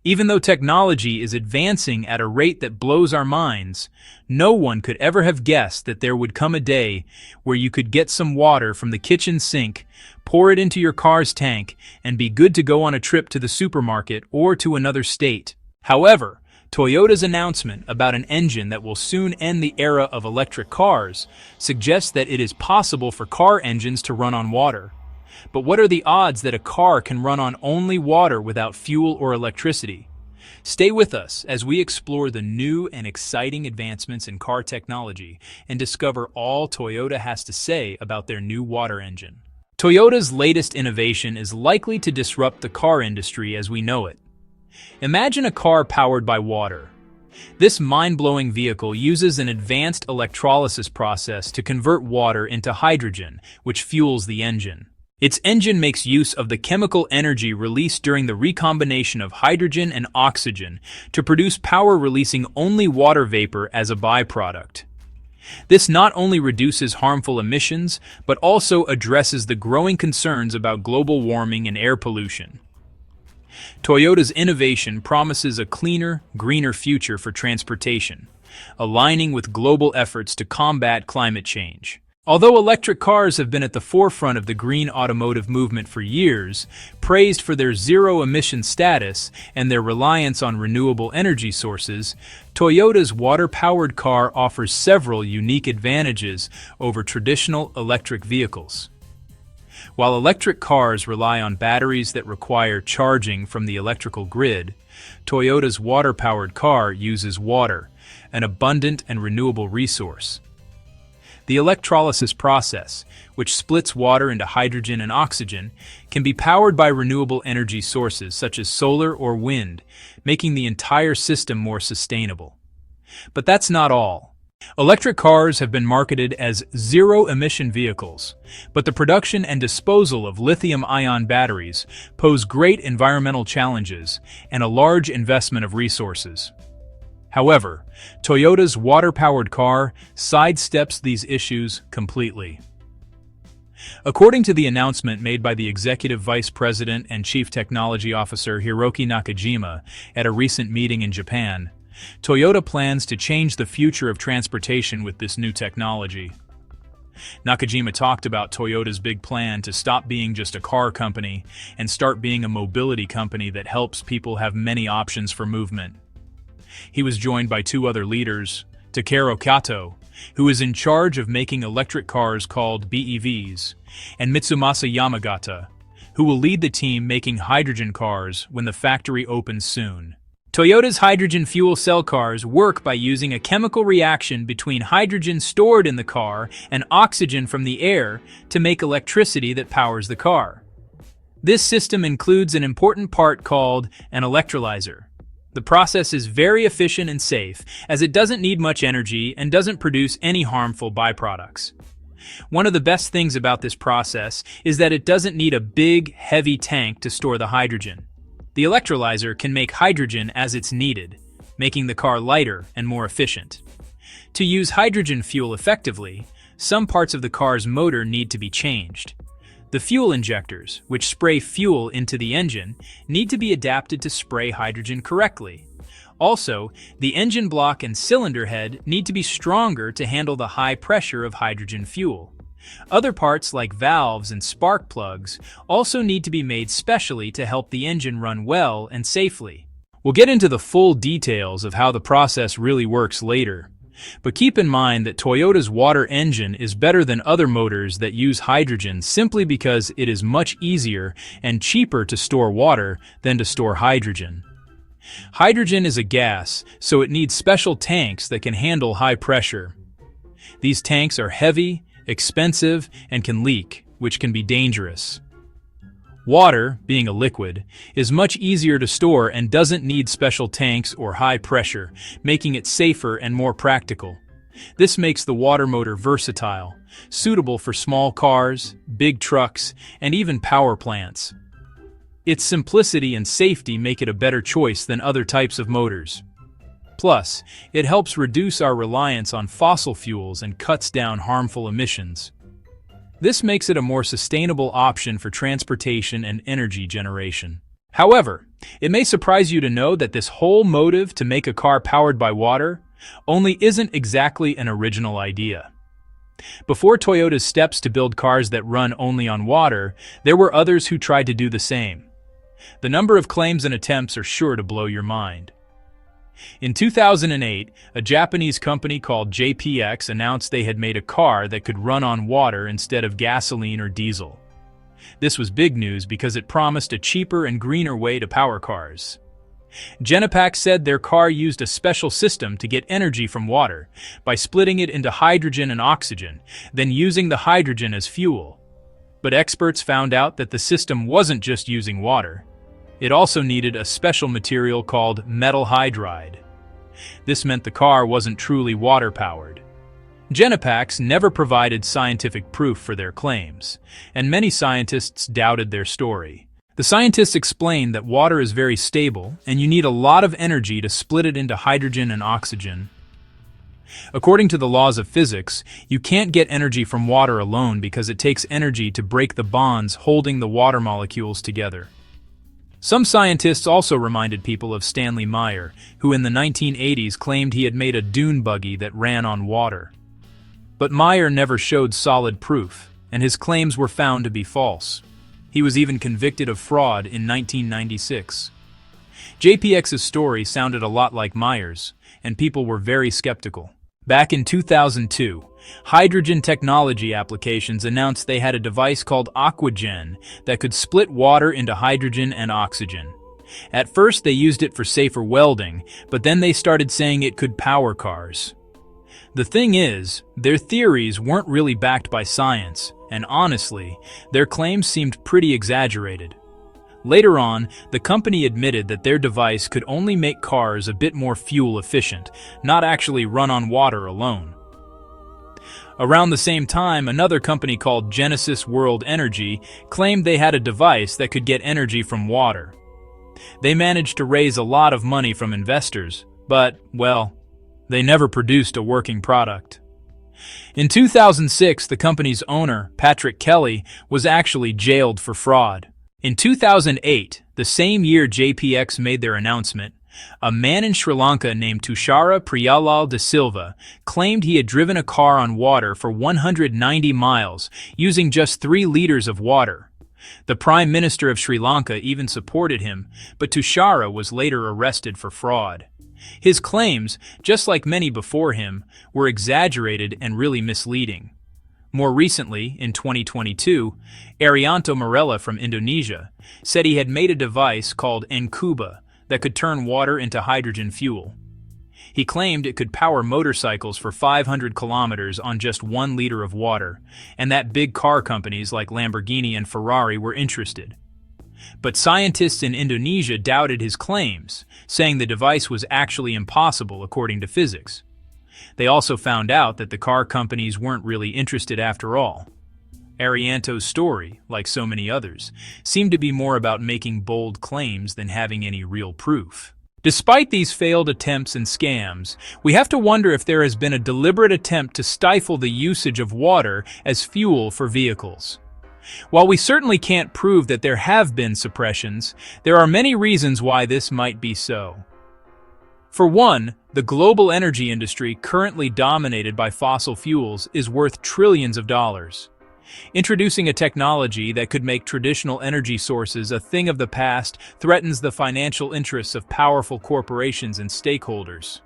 Even though technology is advancing at a rate that blows our minds, no one could ever have guessed that there would come a day where you could get some water from the kitchen sink, pour it into your car's tank, and be good to go on a trip to the supermarket or to another state. However, Toyota's announcement about an engine that will soon end the era of electric cars suggests that it is possible for car engines to run on water. But what are the odds that a car can run on only water without fuel or electricity? Stay with us as we explore the new and exciting advancements in car technology and discover all Toyota has to say about their new water engine. Toyota's latest innovation is likely to disrupt the car industry as we know it. Imagine a car powered by water. This mind-blowing vehicle uses an advanced electrolysis process to convert water into hydrogen, which fuels the engine. Its engine makes use of the chemical energy released during the recombination of hydrogen and oxygen to produce power, releasing only water vapor as a byproduct. This not only reduces harmful emissions, but also addresses the growing concerns about global warming and air pollution. Toyota's innovation promises a cleaner, greener future for transportation, aligning with global efforts to combat climate change. Although electric cars have been at the forefront of the green automotive movement for years, praised for their zero-emission status and their reliance on renewable energy sources, Toyota's water-powered car offers several unique advantages over traditional electric vehicles. While electric cars rely on batteries that require charging from the electrical grid, Toyota's water-powered car uses water, an abundant and renewable resource. The electrolysis process, which splits water into hydrogen and oxygen, can be powered by renewable energy sources such as solar or wind, making the entire system more sustainable. But that's not all. Electric cars have been marketed as zero-emission vehicles, but the production and disposal of lithium-ion batteries pose great environmental challenges and a large investment of resources. However, Toyota's water-powered car sidesteps these issues completely. According to the announcement made by the Executive Vice President and Chief Technology Officer Hiroki Nakajima at a recent meeting in Japan, Toyota plans to change the future of transportation with this new technology. Nakajima talked about Toyota's big plan to stop being just a car company and start being a mobility company that helps people have many options for movement. He was joined by two other leaders, Takeru Kato, who is in charge of making electric cars called BEVs, and Mitsumasa Yamagata, who will lead the team making hydrogen cars when the factory opens soon. Toyota's hydrogen fuel cell cars work by using a chemical reaction between hydrogen stored in the car and oxygen from the air to make electricity that powers the car. This system includes an important part called an electrolyzer. The process is very efficient and safe, as it doesn't need much energy and doesn't produce any harmful byproducts. One of the best things about this process is that it doesn't need a big, heavy tank to store the hydrogen. The electrolyzer can make hydrogen as it's needed, making the car lighter and more efficient. To use hydrogen fuel effectively, some parts of the car's motor need to be changed. The fuel injectors, which spray fuel into the engine, need to be adapted to spray hydrogen correctly. Also, the engine block and cylinder head need to be stronger to handle the high pressure of hydrogen fuel. Other parts like valves and spark plugs also need to be made specially to help the engine run well and safely. We'll get into the full details of how the process really works later. But keep in mind that Toyota's water engine is better than other motors that use hydrogen simply because it is much easier and cheaper to store water than to store hydrogen. Hydrogen is a gas, so it needs special tanks that can handle high pressure. These tanks are heavy, expensive, and can leak, which can be dangerous. Water, being a liquid, is much easier to store and doesn't need special tanks or high pressure, making it safer and more practical. This makes the water motor versatile, suitable for small cars, big trucks, and even power plants. Its simplicity and safety make it a better choice than other types of motors. Plus, it helps reduce our reliance on fossil fuels and cuts down harmful emissions. This makes it a more sustainable option for transportation and energy generation. However, It may surprise you to know that this whole motive to make a car powered by water only isn't exactly an original idea. Before Toyota's steps to build cars that run only on water, there were others who tried to do the same. The number of claims and attempts are sure to blow your mind. In 2008, a Japanese company called JPX announced they had made a car that could run on water instead of gasoline or diesel. This was big news because it promised a cheaper and greener way to power cars. Genapack said their car used a special system to get energy from water by splitting it into hydrogen and oxygen, then using the hydrogen as fuel. But experts found out that the system wasn't just using water. It also needed a special material called metal hydride. This meant the car wasn't truly water-powered. Genapack never provided scientific proof for their claims, and many scientists doubted their story. The scientists explained that water is very stable, and you need a lot of energy to split it into hydrogen and oxygen. According to the laws of physics, you can't get energy from water alone because it takes energy to break the bonds holding the water molecules together. Some scientists also reminded people of Stanley Meyer, who in the 1980s claimed he had made a dune buggy that ran on water. But Meyer never showed solid proof, and his claims were found to be false. He was even convicted of fraud in 1996. JPX's story sounded a lot like Meyer's, and people were very skeptical. Back in 2002, Hydrogen Technology Applications announced they had a device called Aquagen that could split water into hydrogen and oxygen. At first they used it for safer welding, but then they started saying it could power cars. The thing is, their theories weren't really backed by science, and honestly, their claims seemed pretty exaggerated. Later on, the company admitted that their device could only make cars a bit more fuel efficient, not actually run on water alone. Around the same time, another company called Genesis World Energy claimed they had a device that could get energy from water. They managed to raise a lot of money from investors, but, well, they never produced a working product. In 2006, the company's owner, Patrick Kelly, was actually jailed for fraud. In 2008, the same year JPX made their announcement, a man in Sri Lanka named Tushara Priyalal de Silva claimed he had driven a car on water for 190 miles using just 3 liters of water. The Prime Minister of Sri Lanka even supported him, but Tushara was later arrested for fraud. His claims, just like many before him, were exaggerated and really misleading. More recently, in 2022, Arianto Morella from Indonesia said he had made a device called Nkuba that could turn water into hydrogen fuel. He claimed it could power motorcycles for 500 kilometers on just 1 liter of water, and that big car companies like Lamborghini and Ferrari were interested. But scientists in Indonesia doubted his claims, saying the device was actually impossible according to physics. They also found out that the car companies weren't really interested after all. Arianto's story, like so many others, seemed to be more about making bold claims than having any real proof. Despite these failed attempts and scams, we have to wonder if there has been a deliberate attempt to stifle the usage of water as fuel for vehicles. While we certainly can't prove that there have been suppressions, there are many reasons why this might be so. For one, the global energy industry, currently dominated by fossil fuels, is worth trillions of dollars. Introducing a technology that could make traditional energy sources a thing of the past threatens the financial interests of powerful corporations and stakeholders.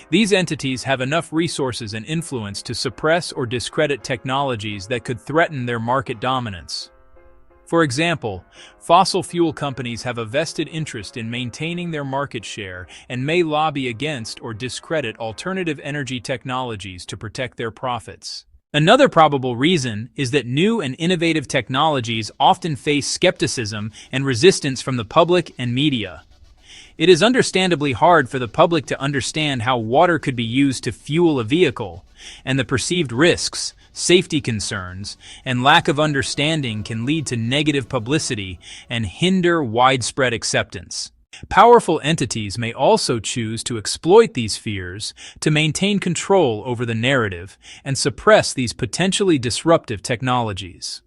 These entities have enough resources and influence to suppress or discredit technologies that could threaten their market dominance. For example, fossil fuel companies have a vested interest in maintaining their market share and may lobby against or discredit alternative energy technologies to protect their profits. Another probable reason is that new and innovative technologies often face skepticism and resistance from the public and media. It is understandably hard for the public to understand how water could be used to fuel a vehicle, and the perceived risks, safety concerns, and lack of understanding can lead to negative publicity and hinder widespread acceptance. Powerful entities may also choose to exploit these fears to maintain control over the narrative and suppress these potentially disruptive technologies.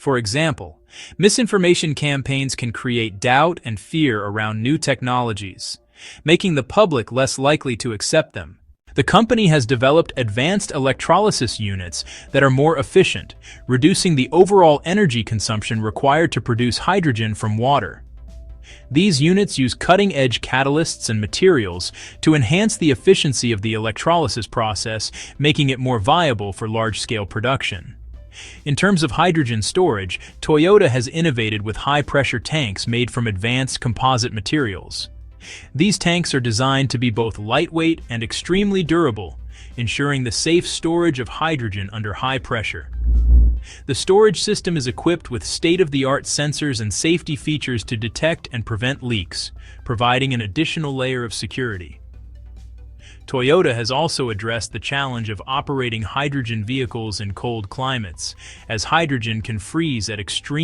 For example, misinformation campaigns can create doubt and fear around new technologies, making the public less likely to accept them. The company has developed advanced electrolysis units that are more efficient, reducing the overall energy consumption required to produce hydrogen from water. These units use cutting-edge catalysts and materials to enhance the efficiency of the electrolysis process, making it more viable for large-scale production. In terms of hydrogen storage, Toyota has innovated with high-pressure tanks made from advanced composite materials. These tanks are designed to be both lightweight and extremely durable, ensuring the safe storage of hydrogen under high pressure. The storage system is equipped with state-of-the-art sensors and safety features to detect and prevent leaks, providing an additional layer of security. Toyota has also addressed the challenge of operating hydrogen vehicles in cold climates, as hydrogen can freeze at extreme